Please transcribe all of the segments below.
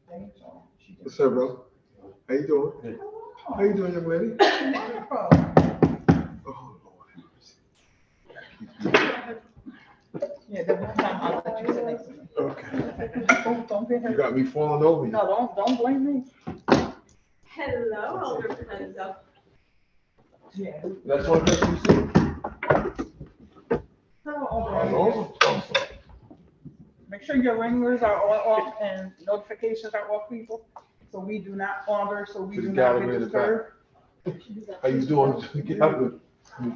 What's up, bro? How you doing? How you doing, young lady? Oh, Lord. Yeah, the one time I'll let you sit next to me. Okay. Don't be You hurt. got me falling over you. No, don't blame me. Hello, Alder Penzo. Yeah. That's one person you see? Hello, Oh, Alder. Make sure your ringers are all off and notifications are off, people. So we do not order, so we To the do not gallery get in the disturbed. How you doing? Get out of the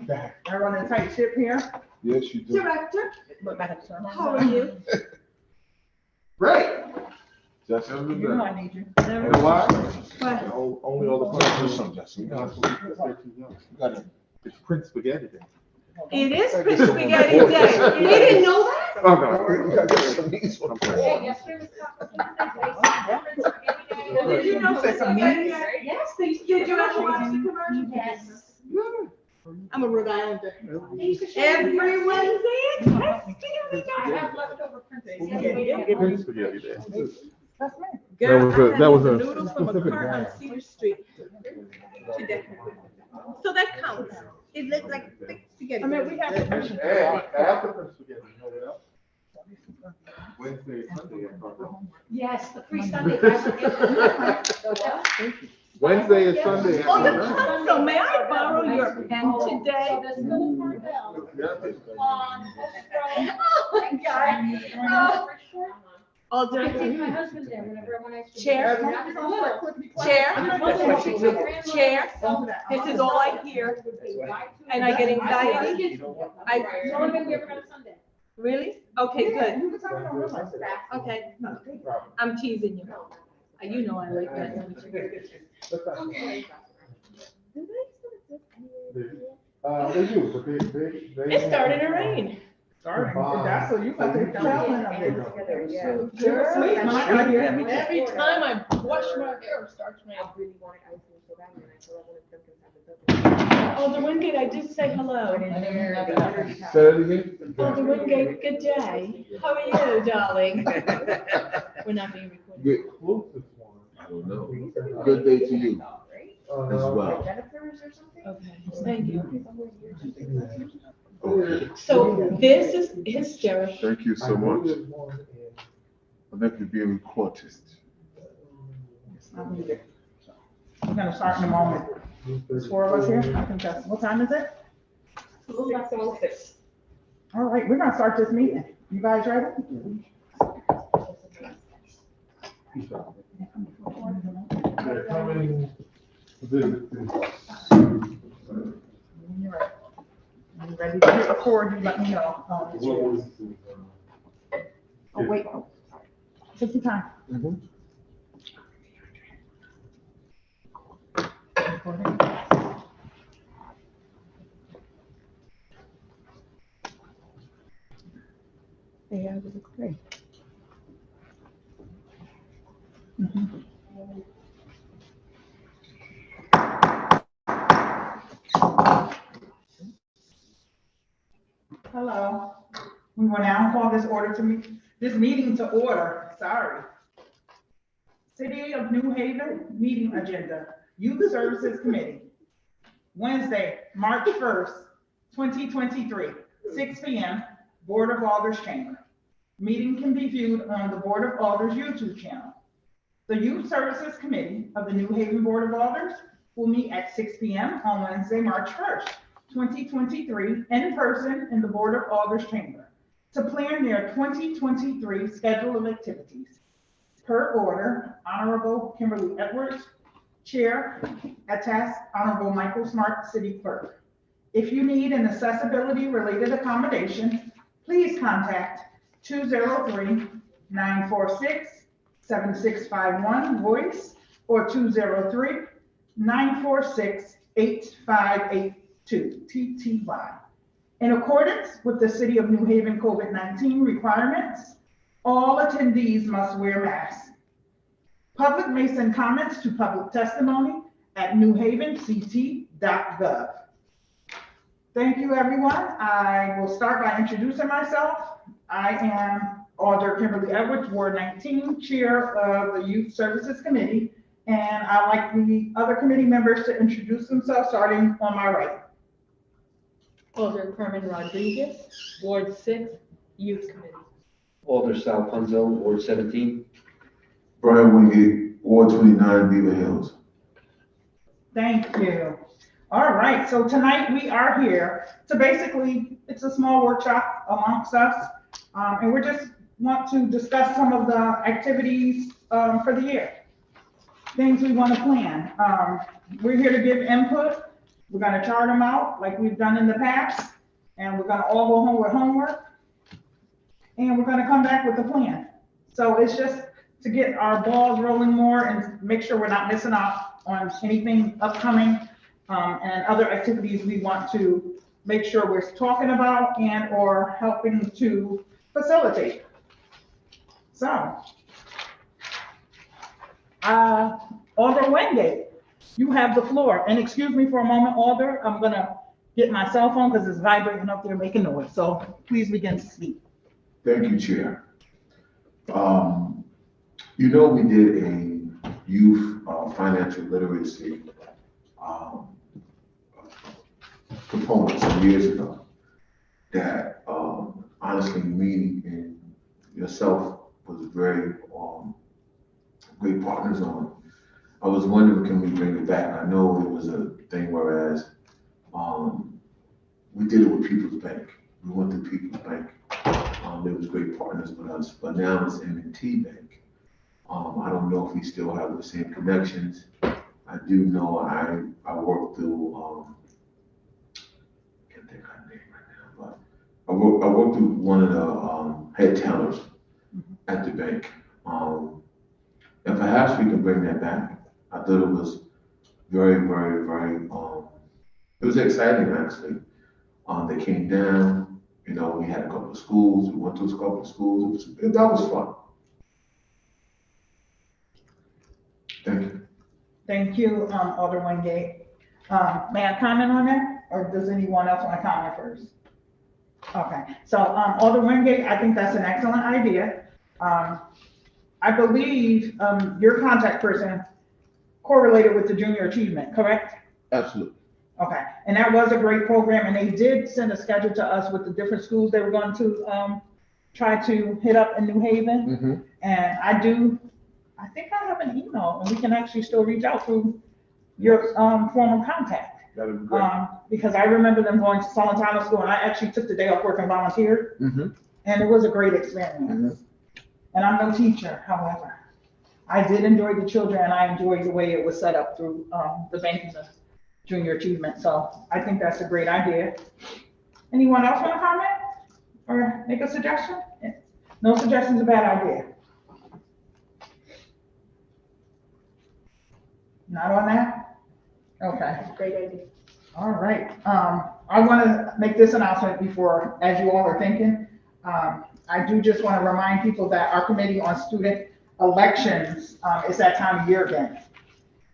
back. I run a tight ship here. Yes, you do. Director, Look back, sir. how are you? Great. Justin, You know I need you. you know why? What? Only all the questions. Justin. You got it. It's Prince Spaghetti Day. It is Prince Spaghetti Day. You didn't know that? Oh, no. You gotta get some meat for Did you know Say some meat? Yes, did you ever watch the commercial? Yes. I'm a Rhode Islander. Every Wednesday at Thanksgiving. I have leftover princess. Prince Spaghetti Day. That's me. Girl, was a- I that was had a noodles from a specific cart on brand. Cedar Street today. So that counts. It looks like spaghetti. I mean, we have permission. Hey, after Prince Spaghetti, you know what else? Wednesday, Sunday, I thought. Yes, the free Sunday. Yes. Wednesday and Sunday. Oh, the council, may I borrow your pen today? Oh, my God. Oh, I take Alder, my husband there whenever I want to. Chair. Chair, this is all I hear, and I get anxiety. It's only been here on Sunday. Really? Okay, good. Okay, I'm teasing you. You know I like that. They do, but they. It started to rain. Sorry, that's what you got to take traveling up there. Girl, Sweet, my idea. every time I wash my hair, it starts raining. Alder Wingate, I did say hello. Say it again? Alder Wingate, good day. How are you, darling? We're not being recorded. Good. I don't know. Good day to you as well. Okay, thank you. Okay. So this is hysterical. Thank you so much. I'll never be a reportist. We're gonna start in a moment. There's 4 of us here. I think that's, what time is it? 6:06. All right, we're gonna start this meeting. You guys ready? They're coming to visit. You're right. You ready to hit record, you let me know. Oh, wait. Take your time. Yeah, it looks great. Hello. We will now call this meeting to order. Sorry. City of New Haven meeting agenda, Youth Services Committee. Wednesday, March 1st, 2023, 6 p.m., Board of Alders Chamber. Meeting can be viewed on the Board of Alders YouTube channel. The Youth Services Committee of the New Haven Board of Alders will meet at 6 p.m. on Wednesday, March 1st, 2023, in person in the Board of Alders Chamber to plan their 2023 schedule of activities. Per order, Honorable Kimberly Edwards, Chair, attest Honorable Michael Smart, City Clerk. If you need an accessibility-related accommodation, please contact 203-946-7651 voice or 203-946-8582 TTY. In accordance with the City of New Haven COVID-19 requirements, all attendees must wear masks. Public may send comments to public testimony at newhavenct.gov. Thank you, everyone. I will start by introducing myself. I am Alder Kimberly Edwards, Ward 19, Chair of the Youth Services Committee. And I'd like the other committee members to introduce themselves, starting on my right. Alder Carmen Rodriguez, Ward 6, Youth Committee. Alder Sal Punzo, Ward 17. Brian Wingate, Ward 29, Beaver Hills. Thank you. All right, so tonight we are here to basically, it's a small workshop amongst us. And we just want to discuss some of the activities for the year. Things we want to plan. We're here to give input. We're going to chart them out like we've done in the past. And we're going to all go home with homework. And we're going to come back with a plan. So it's just to get our balls rolling more and make sure we're not missing out on anything upcoming and other activities we want to make sure we're talking about and or helping to facilitate. So, Alder Wingate, you have the floor. And excuse me for a moment, Alder, I'm gonna get my cell phone because it's vibrating up there making noise. So please begin to speak. Thank you, Chair. You know, we did a youth financial literacy component some years ago that honestly me and yourself was very great partners on. I was wondering, can we bring it back? I know it was a thing whereas we did it with People's Bank. We went to People's Bank. They was great partners with us, but now it's M&T Bank. I don't know if we still have the same connections. I do know I worked through, can't think of her name right now, but I worked through one of the head tellers at the bank. And perhaps we can bring that back. I thought it was very, very, very, it was exciting actually. They came down, you know, we had a couple of schools, we went to a couple of schools, that was fun. Thank you. Thank you, Alder Wingate. May I comment on that? Or does anyone else want to comment first? Okay, so Alder Wingate, I think that's an excellent idea. I believe your contact person correlated with the junior achievement, correct? Absolutely. Okay, and that was a great program, and they did send a schedule to us with the different schools they were going to try to hit up in New Haven. And I think I have an email, and we can actually still reach out through your form of contact. That would be great. Because I remember them going to Solentano School, and I actually took the day off work and volunteered, and it was a great experience. And I'm no teacher, however. I did enjoy the children, and I enjoyed the way it was set up through the bank and the junior achievement. So I think that's a great idea. Anyone else want to comment or make a suggestion? No suggestion's a bad idea. Not on that? Okay. Great idea. All right. I want to make this announcement before, as you all are thinking. I do just want to remind people that our committee on student elections is that time of year again.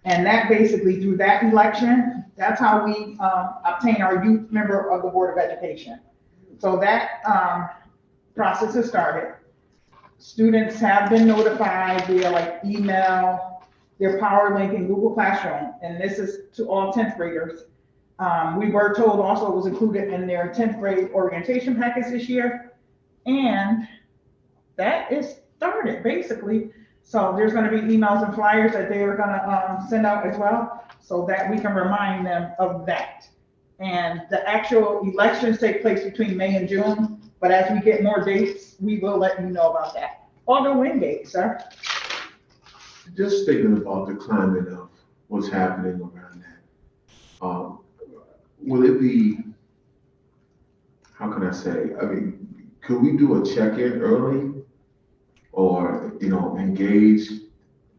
And that basically, through that election, that's how we obtain our youth member of the Board of Education. So that process has started. Students have been notified via like email, their Power Link in Google Classroom, and this is to all 10th graders. We were told also it was included in their 10th grade orientation package this year. And that is started basically. So there's gonna be emails and flyers that they are gonna send out as well, so that we can remind them of that. And the actual elections take place between May and June, but as we get more dates, we will let you know about that. Alder Wingate, sir. Just thinking about the climate of what's happening around that. Will it be, how can I say, I mean, could we do a check-in early? Or, you know, engage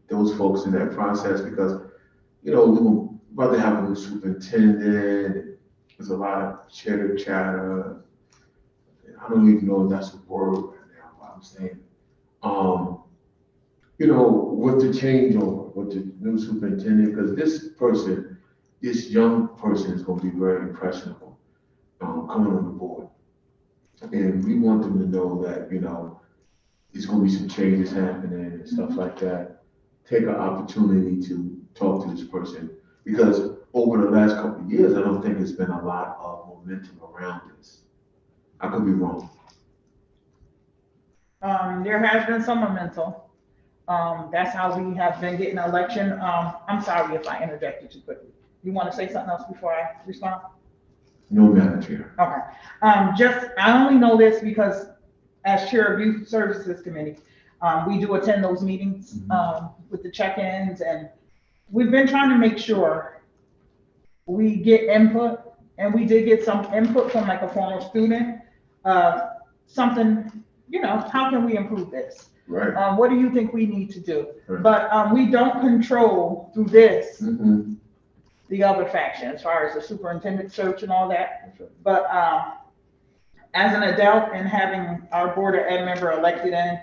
those folks in that process? Because, you know, we're about to have a new superintendent. There's a lot of chitter chatter. I don't even know if that's a word right now, what I'm saying. You know, with the changeover, with the new superintendent, because this young person is going to be very impressionable coming on the board. And we want them to know that, you know, there's gonna be some changes happening and stuff like that, take an opportunity to talk to this person. Because over the last couple of years, I don't think there's been a lot of momentum around this. I could be wrong. There has been some momentum. That's how we have been getting election. I'm sorry if I interjected too quickly. You want to say something else before I respond? No, Madam Chair. Okay. I only know this because as chair of Youth Services Committee, we do attend those meetings, with the check-ins, and we've been trying to make sure we get input, and we did get some input from like a former student, something, how can we improve this? Right. What do you think we need to do? Right. But, we don't control through this, Mm-hmm. the other faction, as far as the superintendent search and all that. That's right. But, as an adult and having our board of ed member elected in,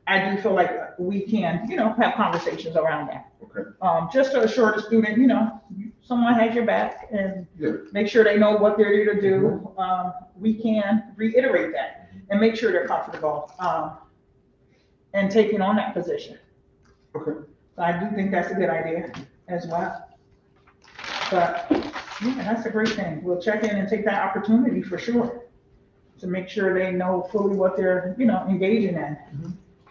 I do feel like we can, have conversations around that. Okay. Just to assure the student, someone has your back and Yeah. make sure they know what they're here to do. We can reiterate that and make sure they're comfortable, and taking on that position. Okay. So I do think that's a good idea as well. But, yeah, that's a great thing. We'll check in and take that opportunity for sure, to make sure they know fully what they're, engaging in.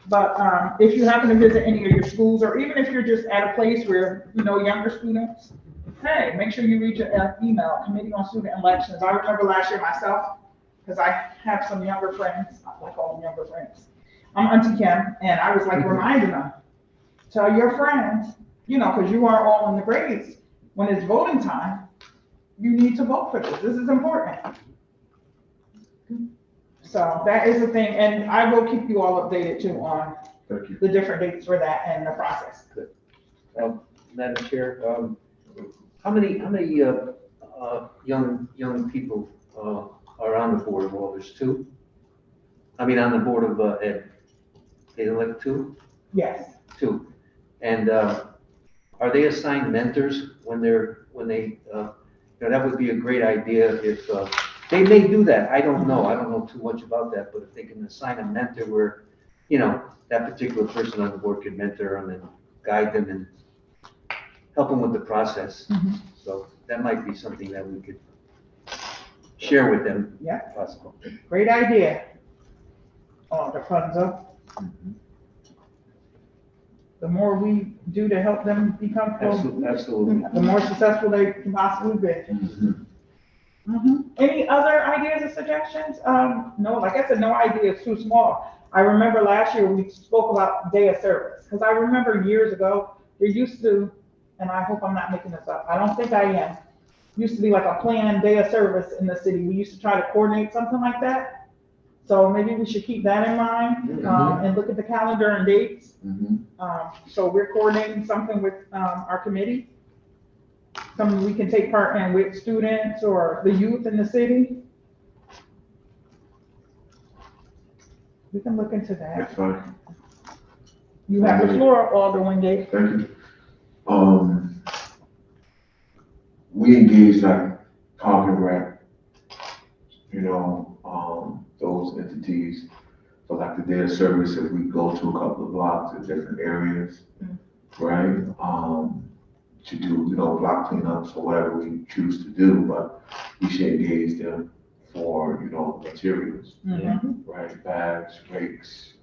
But, if you happen to visit any of your schools, or even if you're just at a place where, younger students, hey, make sure you read your email, Committee on Student Elections. I remember last year myself, because I have some younger friends, I like all them younger friends. I'm Auntie Kim, and I was like reminding them, tell your friends, because you are all in the grades. When it's voting time, you need to vote for this. This is important. So that is the thing, and I will keep you all updated too on Thank you. the different dates for that and the process. Madam Chair, how many young people are on the Board of Alders? Two? I mean, on the Board of Ed? They elect two? Yes. Two. And are they assigned mentors when they, that would be a great idea if, they may do that. I don't know too much about that, but if they can assign a mentor where, that particular person on the board can mentor them and guide them and help them with the process. So that might be something that we could share with them. Yeah. If possible. Great idea. Oh, the Rapunzel. The more we do to help them be comfortable, Absolutely. the more successful they can possibly be. Mm-hmm. Any other ideas or suggestions? No, like I said, no idea is too small. I remember last year we spoke about day of service, because I remember years ago, there used to, and I hope I'm not making this up, I don't think I am, used to be like a planned day of service in the city. We used to try to coordinate something like that. So maybe we should keep that in mind, and look at the calendar and dates. So we're coordinating something with, our committee. Something we can take part in with students or the youth in the city. We can look into that. That's fine. You have the floor, Alderman Gay. Thank you. We engage like Park and Rec, those entities. So like the day of service, if we go to a couple of blocks in different areas, right? To do, block cleanups or whatever we choose to do, but we should engage them for, materials, right? Bags, rakes,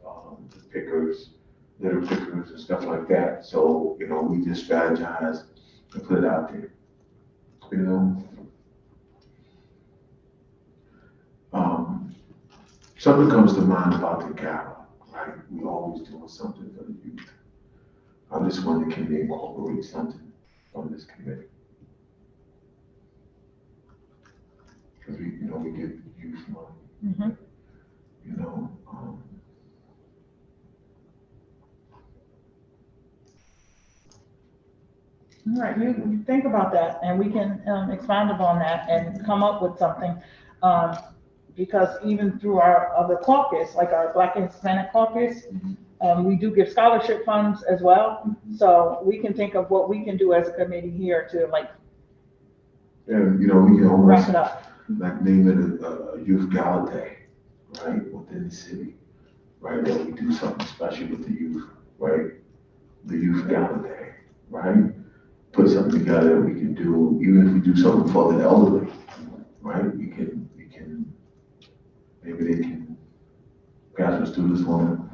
pickers, litter pickers and stuff like that. So, we just strategize and put it out there, Something comes to mind about the gala, right? We always doing something for the youth. I just wonder, can we incorporate something on this committee? Because we give youth money, All right, you think about that, and we can, expound upon that and come up with something. Because even through our other caucus, like our Black and Hispanic caucus, we do give scholarship funds as well. So we can think of what we can do as a committee here to and, we can wrap almost it up. like name it a youth gala day, right, within the city, right? That we do something special with the youth, right? The youth gala day, right? Put something together that we can do, even if we do something for the elderly, right? We can, maybe they can, graduate students want to,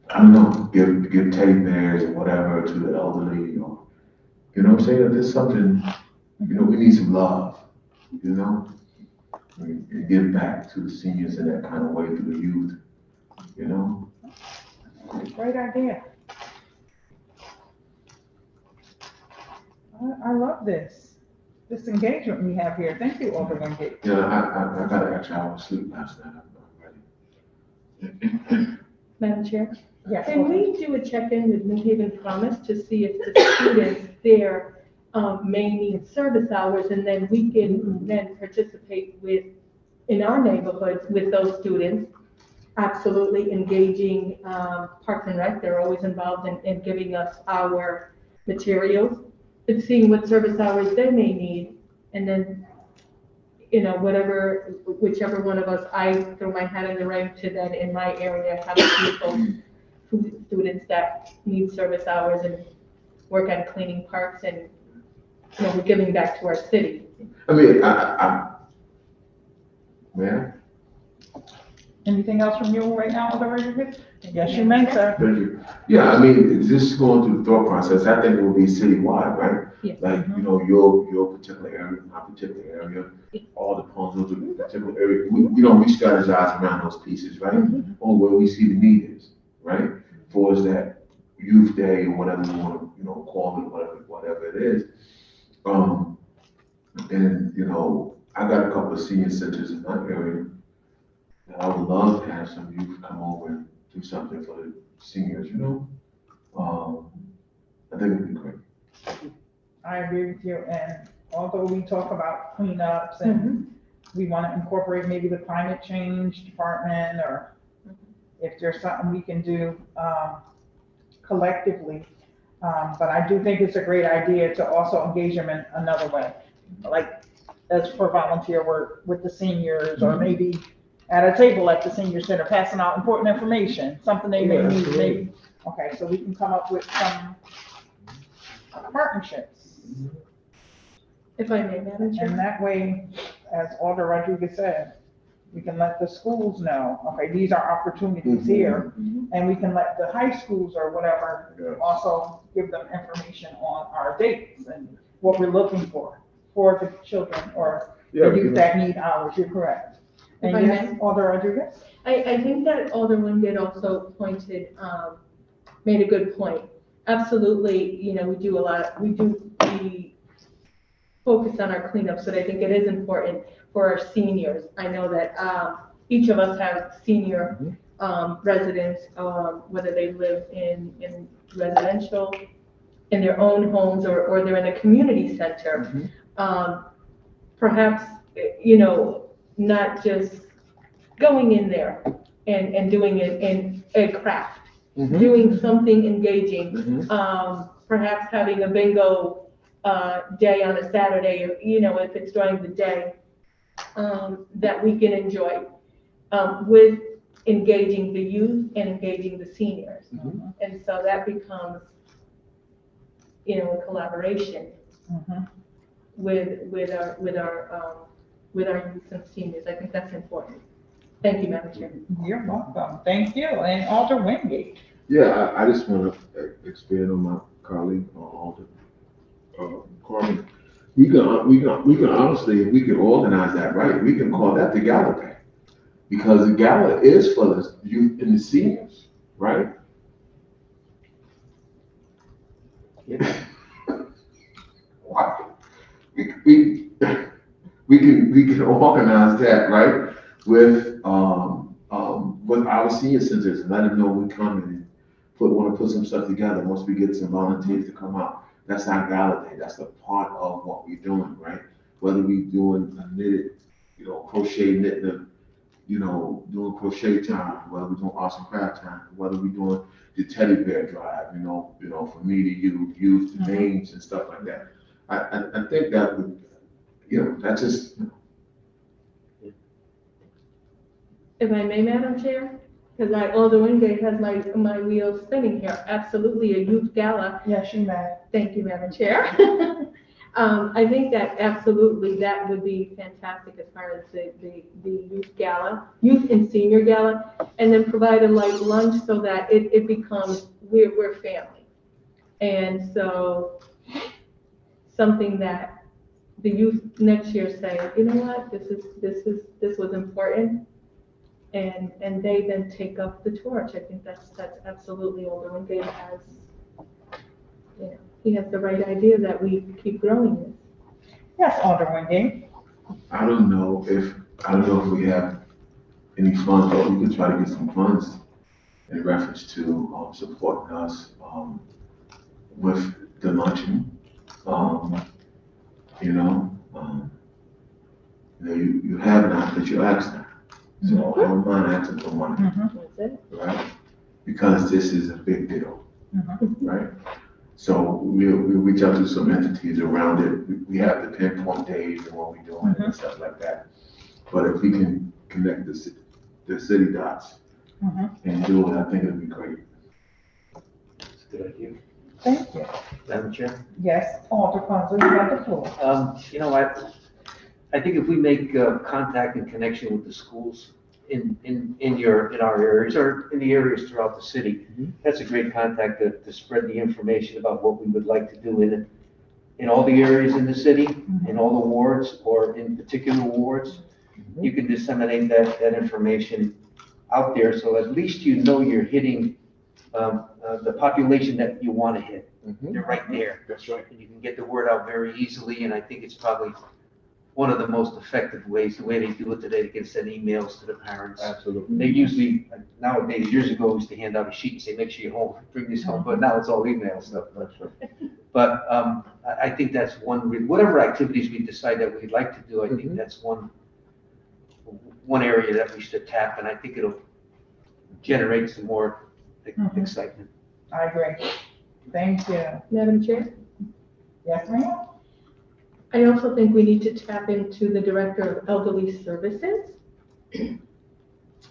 I don't know, give teddy bears or whatever to the elderly, or, you know what I'm saying? There's something, you know, we need some love, you know? And give back to the seniors in that kind of way through the youth, you know? Great idea. I love this engagement we have here. Thank you, Alderman Gate. Yeah, I got an extra hour of sleep last night, I'm ready. Madam Chair, Yes. can we do a check-in with New Haven Promise to see if the students there may need service hours, and then we can then participate with, in our neighborhoods with those students? Absolutely engaging Parks and Rec, they're always involved in giving us our materials, but seeing what service hours they may need, and then, you know, whichever one of us, I throw my hat in the ring to then in my area have a few folks, students that need service hours and work on cleaning parks, and, you know, we're giving back to our city. I mean, man, Anything else from you right now, Alderman Gate? Yes, you may, sir. thank you. Yeah, I mean, it's just going through the thought process, I think it will be citywide, right? Yes. Like, you know, your particular area, my particular area, all the homes of the particular area, we strategize around those pieces, right? On where we see the need is, right? For us that youth day or whatever you want to, you know, call it, whatever it is. And, you know, I got a couple of senior centers in my area that I would love to have some youth come over and do something for the seniors, you know? I think it'd be great. I agree with you, and although we talk about cleanups and we want to incorporate maybe the climate change department, or if there's something we can do collectively, but I do think it's a great idea to also engage them in another way, like as for volunteer work with the seniors, or maybe at a table at the senior center, passing out important information, something they may need, maybe. Okay, so we can come up with some partnerships. If I may, Madam Chair. And that way, as Alder Rodriguez said, we can let the schools know, okay, these are opportunities here. And we can let the high schools or whatever also give them information on our dates and what we're looking for the children or the youth that need hours. You're correct. If I And yes, may. Alder Rodriguez? I think that Alderman did also made a good point. Absolutely, you know, we focus on our cleanups, but I think it is important for our seniors. I know that each of us have senior residents, whether they live in residential, in their own homes, or they're in a community center. Perhaps, you know, not just going in there and doing it in a craft, doing something engaging, perhaps having a bingo day on a Saturday, or, you know, if it's during the day, that we can enjoy with engaging the youth and engaging the seniors. And so that becomes, you know, a collaboration with our youth and seniors. I think that's important. Thank you, Madam Chair. You're welcome. Thank you. And Alder Wingate. Yeah, I just want to expand on my colleague, Alder Corbin. We can honestly, if we can organize that right, we can call that the gala day. Because the gala is for the youth and the seniors, right? Wow. We can organize that, right? With our senior centers and let them know we come and want to put some stuff together. Once we get some volunteers to come out, that's our gala day. That's a part of what we're doing, right? Whether we doing a knitted, you know, crochet knitting, you know, doing crochet time, whether we're doing arts and craft time, whether we're doing the teddy bear drive, you know, from me to you, youth to names and stuff like that. I think that would, you know, that's just. If I may, Madam Chair, because Alderman Gay has my wheels spinning here, absolutely, a youth gala. Yes, you may. Thank you, Madam Chair. I think that absolutely, that would be fantastic as far as the youth gala, youth and senior gala, and then provide a light lunch so that it becomes, we're family. And so, something that the youth next year say, you know what, this was important. And they then take up the torch. I think that's absolutely Alderman Gay has, you know, he has the right idea that we keep growing this. Yes, Alderman Gay. I don't know if we have any funds, or we could try to get some funds in reference to, supporting us, with the luncheon. You know, you have not, but you asked not. So I don't mind asking for money, Mhm. That's it. right? Because this is a big deal, Mhm. right? So we'll reach out to some entities around it. We have the pinpoint days and what we're doing and stuff like that. But if we can connect the city dots Mhm. and do it, I think it'd be great. That's a good idea. Thank you. Madam Chair? Yes, Alderman Fonzo, you have the floor. You know, I think if we make contact and connection with the schools in our areas or in the areas throughout the city, that's a great contact to spread the information about what we would like to do in all the areas in the city, in all the wards, or in particular wards. You can disseminate that information out there, so at least you know you're hitting the population that you want to hit. They're right there. That's right. And you can get the word out very easily, and I think it's probably one of the most effective ways, the way they do it today. They can send emails to the parents. Absolutely. They usually, nowadays, years ago, we used to hand out a sheet and say, make sure you're home, bring this home, but now it's all email stuff. That's right. But I think that's whatever activities we decide that we'd like to do, I think that's one area that we should tap, and I think it'll generate some more excitement. I agree. Thank you. Madam Chair? Yes, ma'am? I also think we need to tap into the Director of Elderly Services. Mhm.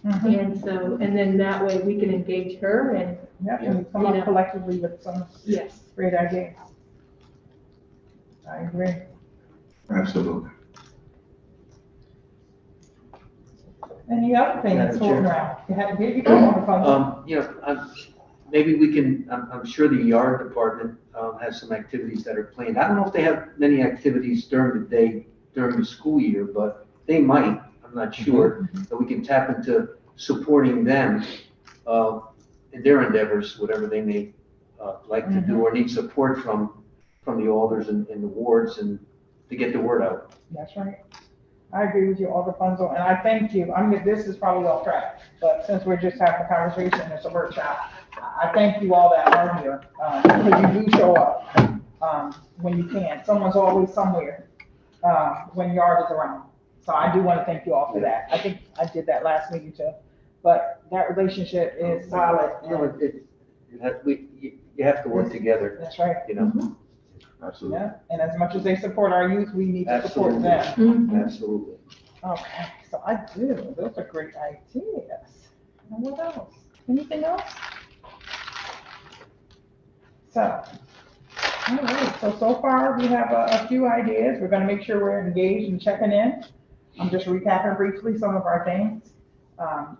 And so, and then that way we can engage her and, Yep, and we come You know. up collectively with some yes. great ideas. I agree. Absolutely. Any other things Madam floating Chair. around? Here you go, Alderman Fonzo. You know, maybe we can, I'm sure the yard department has some activities that are planned. I don't know if they have many activities during the day, during the school year, but they might, I'm not sure. But we can tap into supporting them in their endeavors, whatever they may like to do or need support from the alders and the wards and to get the word out. That's right. I agree with you, Alderman Fonzo, and I thank you. This is probably off track, but since we're just having a conversation, it's a workshop. I thank you all that are here, because you do show up when you can. Someone's always somewhere when Yard is around. So I do want to thank you all for that. I think I did that last meeting too. But that relationship is solid. No, you have to work together, That's right. you know? Absolutely. Yeah, and as much as they support our youth, we need to support them. Mhm. Absolutely. Okay, so I do. Those are great ideas. And what else? Anything else? So, all right, so far we have a few ideas. We're gonna make sure we're engaged and checking in. I'm just recapping briefly some of our things.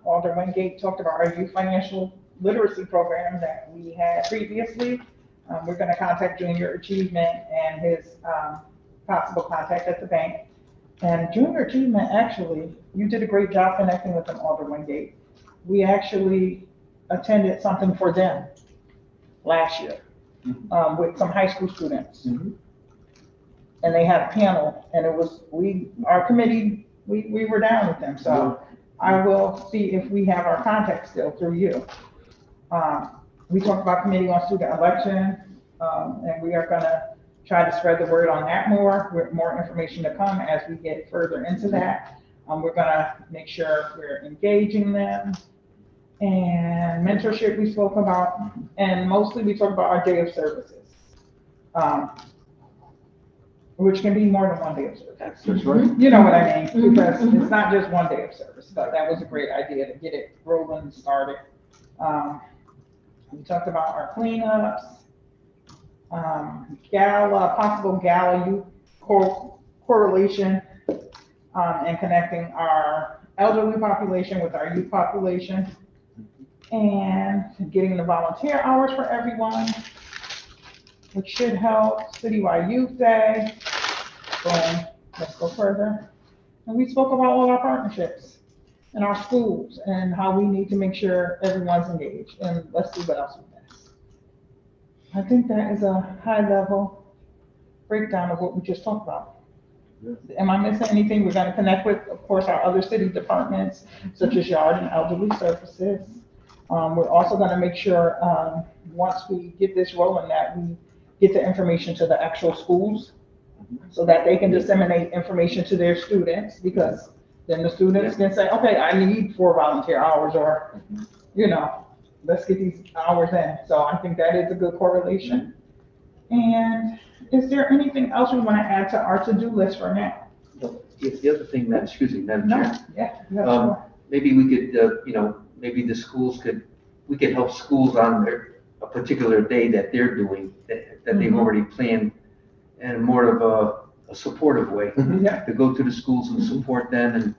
Alderman Wingate talked about our youth financial literacy program that we had previously. We're gonna contact Junior Achievement and his possible contact at the bank. And Junior Achievement, actually, you did a great job connecting with them, Alderman Wingate. We actually attended something for them last year with some high school students. Mhm. And they had a panel, and it was, our committee, we were down with them, so I will see if we have our contact still through you. We talked about committee on student election, and we are gonna try to spread the word on that more, with more information to come as we get further into that. We're gonna make sure we're engaging them. And mentorship we spoke about, and mostly we talked about our day of services. which can be more than one day of service. That's right. You know what I mean? Mhm, Because mhm. it's not just one day of service, but that was a great idea to get it rolling and started. We talked about our cleanups, possible gala youth correlation, and connecting our elderly population with our youth population, and getting the volunteer hours for everyone, which should help. Citywide Youth Day. Boom, let's go further. And we spoke about all our partnerships in our schools and how we need to make sure everyone's engaged. And let's see what else we missed. I think that is a high level breakdown of what we just talked about. Am I missing anything? We're gonna connect with, of course, our other city departments, such as Yard and Elderly Services. We're also gonna make sure, once we get this rolling, that we get the information to the actual schools so that they can disseminate information to their students, because then the students can say, okay, I need 4 volunteer hours, or, you know, let's get these hours in. So I think that is a good correlation. And is there anything else we want to add to our to-do list for now? The other thing that, excuse me, Madam No, Chair, yeah, sure. maybe we could, maybe the schools we could help schools on a particular day that they're doing, that they've Mhm. already planned, and more of a supportive way, Yeah. to go to the schools and support them, and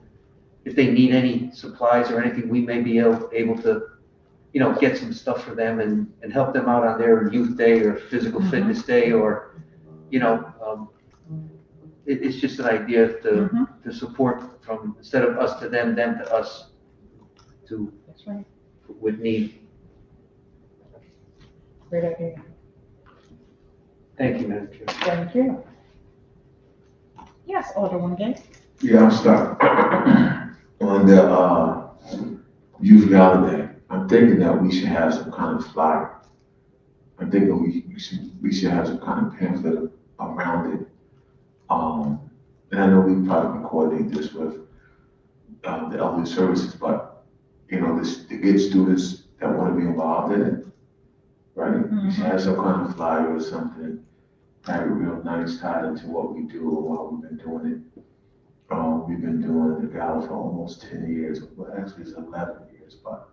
if they need any supplies or anything, we may be able to, get some stuff for them and help them out on their youth day or physical Mhm. fitness day, or, it's just an idea Mhm. to support from, instead of us to them to us, to, That's right. with need. Great idea. Thank you, Madam Chair. Thank you. Yes, Alderman Gay. Yeah, I'll start. On the, youth gala day, I'm thinking that we should have some kind of flyer. I'm thinking we should have some kind of pamphlet around it. And I know we probably can coordinate this with, the elderly services, but, to get students that want to be involved in it, right? We should have some kind of flyer or something, have it real nice, tied into what we do and why we've been doing it. We've been doing the gala for almost 10 years, well, actually it's 11 years, but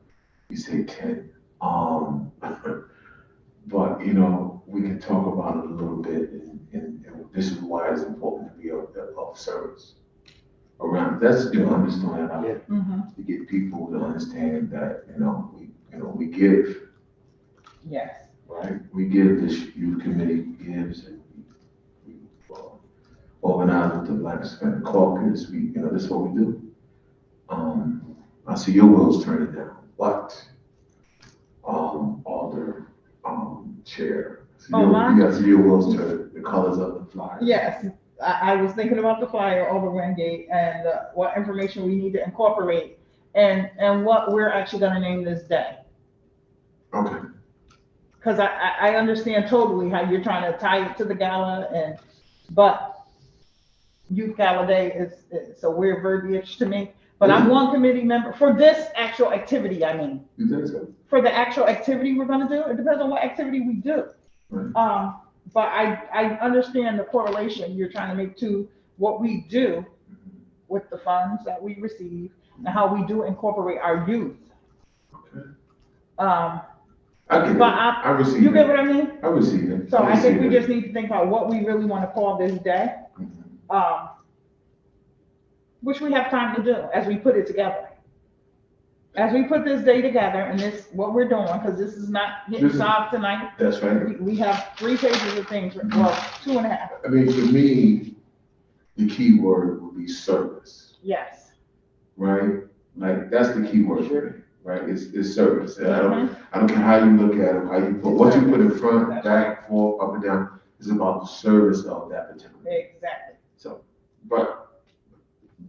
you say 10. But, we can talk about it a little bit, and this is why it's important to be of service around. That's, I'm just throwing it out Yeah. to get people to understand that, we give, Yes. right? We give, this youth committee gives, and we organize with the Black Hispanic Caucus. This is what we do. I see your wheels turning now. What? Alder, Chair. I see your wheels turning, the colors of the flyer. Yes, I was thinking about the flyer, Alderman Gay, and what information we need to incorporate, and what we're actually gonna name this day. Okay. Because I understand totally how you're trying to tie it to the gala, but Youth Gala Day is a weird verbiage to me. But I'm one committee member for this actual activity, I mean. You think so? For the actual activity we're gonna do, it depends on what activity we do. Right. But I understand the correlation you're trying to make to what we do with the funds that we receive and how we do incorporate our youth. Okay. I get but it. I receive you it. get what I mean? I receive it. So I think we just need to think about what we really want to call this day, which we have time to do as we put it together. As we put this day together, and this, what we're doing, because this is not getting solved tonight. That's right. We have 3 pages of things, well, 2.5. I mean, for me, the key word would be service, Yes. right? Like, that's the key word for me, right? It's service. And I don't care how you look at it, how you put, what you put in front, That's back, forth, up and down, it's about the service of that particular. Exactly. So, but,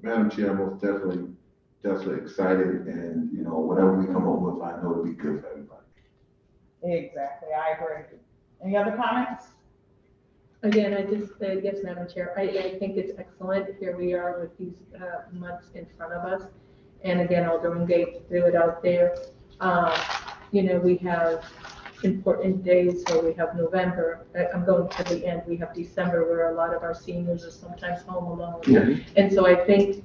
Madam Chair, I'm most definitely excited, and, whatever we come up with, I know it'll be good for everybody. Exactly, I agree. Any other comments? Again, yes, Madam Chair, I think it's excellent. Here we are with these months in front of us. And again, Alderman Gates threw it out there. We have important days, so we have November, I'm going to the end, we have December, where a lot of our seniors are sometimes home alone. Yeah. And so I think,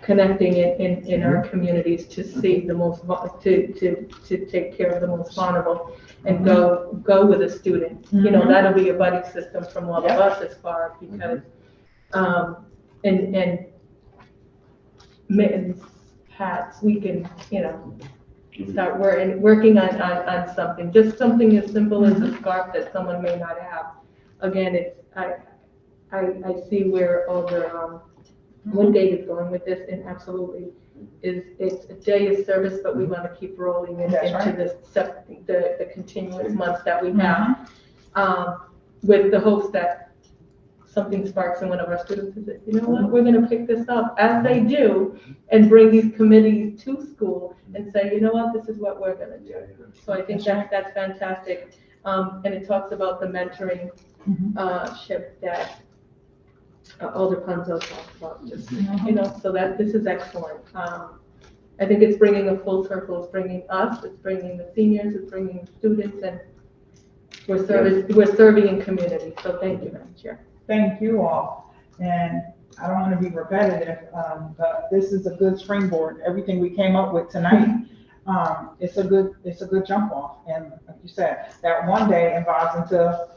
connecting it in our communities to see the most, to take care of the most vulnerable and go with a student. You know, that'll be a buddy system from all of us as far, because, and mittens, hats, we can, you know, start working on something, just something as simple as a scarf that someone may not have. Again, it's, I see where Alder Wingate is going with this, and absolutely it's a day of service, but we want to keep rolling into the continuous months that we have, with the hopes that something sparks in one of our students and says, you know what, we're going to pick this up, as they do, and bring these committees to school and say, you know what, this is what we're going to do. So I think that's fantastic. And it talks about the mentoring ship that Alder Punzo talked about, just, you know, so that this is excellent. I think it's bringing a full circle. It's bringing us, it's bringing the seniors, it's bringing students, and we're serving in community. So thank you, Madam Chair. Thank you all. And I don't want to be repetitive, but this is a good springboard. Everything we came up with tonight, it's a good jump off. And like you said, that one day evolves into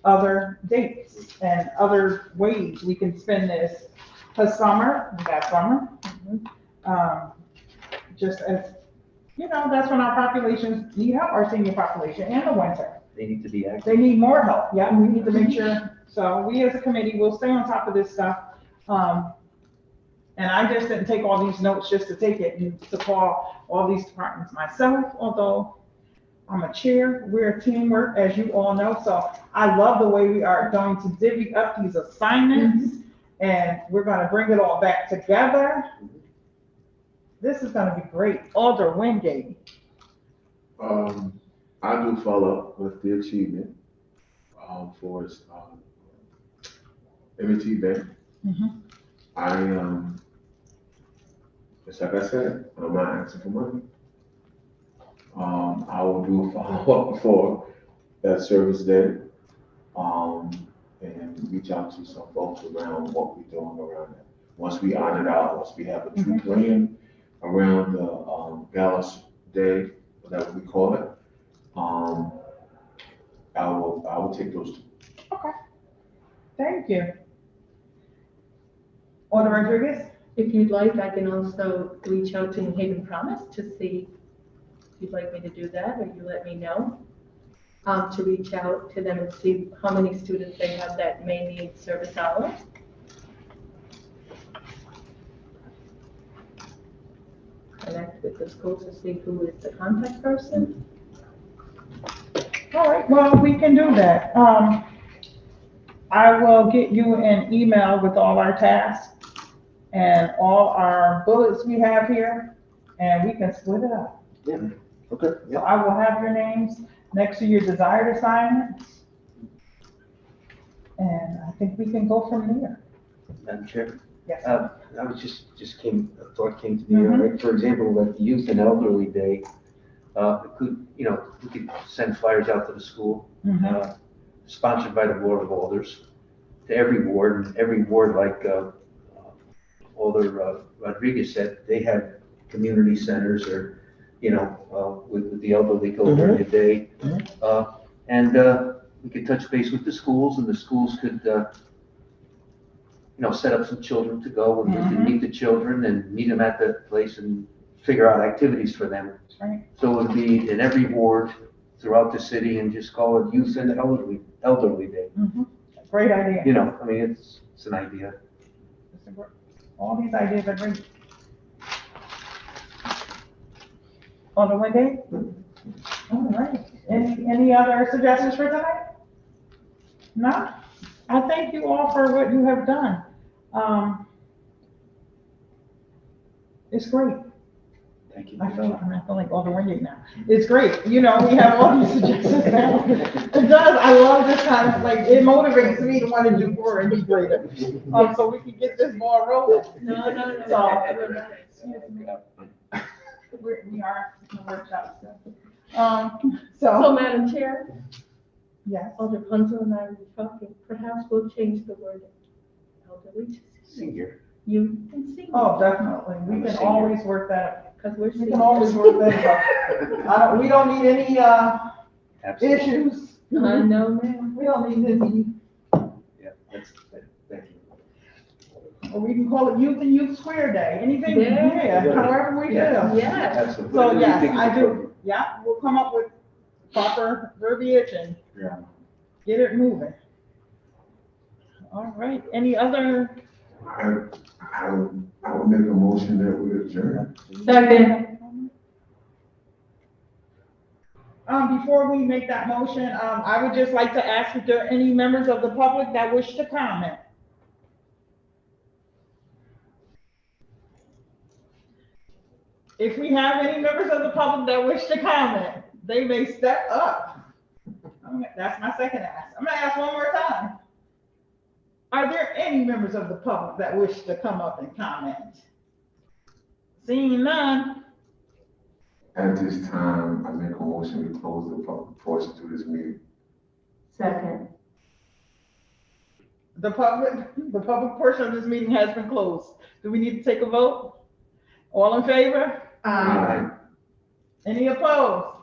other dates and other ways we can spend this. Because summer, just as, you know, that's when our populations need help, our senior population, and the winter. They need to be active. They need more help, yeah, we need to make sure. So we as a committee will stay on top of this stuff. And I just didn't take all these notes just to take it and to call all these departments myself, although I'm a chair, we're a teamwork, as you all know. So I love the way we are going to divvy up these assignments, and we're gonna bring it all back together. This is gonna be great. Alder Wingate. I do follow up with the achievement, for M&T Bank. Just like I said, I'm not asking for money. I will do a follow-up for that service day, and reach out to some folks around what we're doing around that. Once we iron it out, once we have a true plan around the Dallas Day, whatever we call it, I will take those two. Okay. Thank you. Alder Rodriguez? If you'd like, I can also reach out to New Haven Promise to see if you'd like me to do that, or you let me know, to reach out to them and see how many students they have that may need service hours. Connect with the school to see who is the contact person. All right, well, we can do that. I will get you an email with all our tasks and all our bullets we have here, and we can split it up. Yeah, okay. So I will have your names next to your desired assignments, and I think we can go from there. Madam Chair? Yes. I was a thought came to me, right? For example, like the Youth and Elderly Day, we could send flyers out to the school, sponsored by the Board of Alders, to every ward, and every ward, like Alder Rodriguez said, they have community centers, or, with the elderly go during the day. And we could touch base with the schools, and the schools could, set up some children to go, and we could meet the children and meet them at the place and figure out activities for them. Right. So it would be in every ward throughout the city, and just call it Youth and Elderly Day. Great idea. It's an idea. All these ideas are great. Alder Wingate? All right. Any other suggestions for tonight? No? I thank you all for what you have done. It's great. Thank you. I feel like Alder Wingate now. It's great. We have all these suggestions now. It does. I love this kind of, it motivates me to want to do more and be greater. So we can get this ball rolling. No. So, We are in the workshop still. So, So, Madam Chair, yes, Alder Punzo and I were talking, perhaps we'll change the word elderly to Senior. youth and senior. oh, definitely, we I'm a can senior. always work that, Because we're we seniors. can always work that out. We don't need any, Absolutely. issues. I know, ma'am. We don't need any, Yeah, thank you. or we can call it Youth and Youth Square Day, anything, Yeah. yeah, however we feel. Yes. Absolutely. So, Whatever you yes, think is I do, appropriate. yeah, we'll come up with proper verbiage and Yeah. get it moving. All right, any other, I would make a motion that we adjourn. Second. before we make that motion, I would just like to ask if there are any members of the public that wish to comment. If we have any members of the public that wish to comment, they may step up. That's my second ask. I'm gonna ask one more time. Are there any members of the public that wish to come up and comment? Seeing none, At this time, I make a motion to close the public portion to this meeting. Second. the public portion of this meeting has been closed. Do we need to take a vote? All in favor? Aye. Any opposed?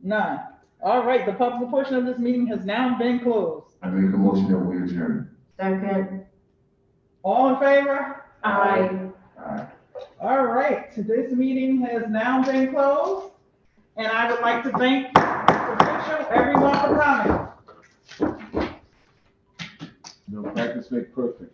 None. All right, the public portion of this meeting has now been closed. I make a motion that we adjourn. Second. All in favor? Aye. Aye. All right, this meeting has now been closed, and I would like to thank Patricia, everyone for coming. No, practice make perfect.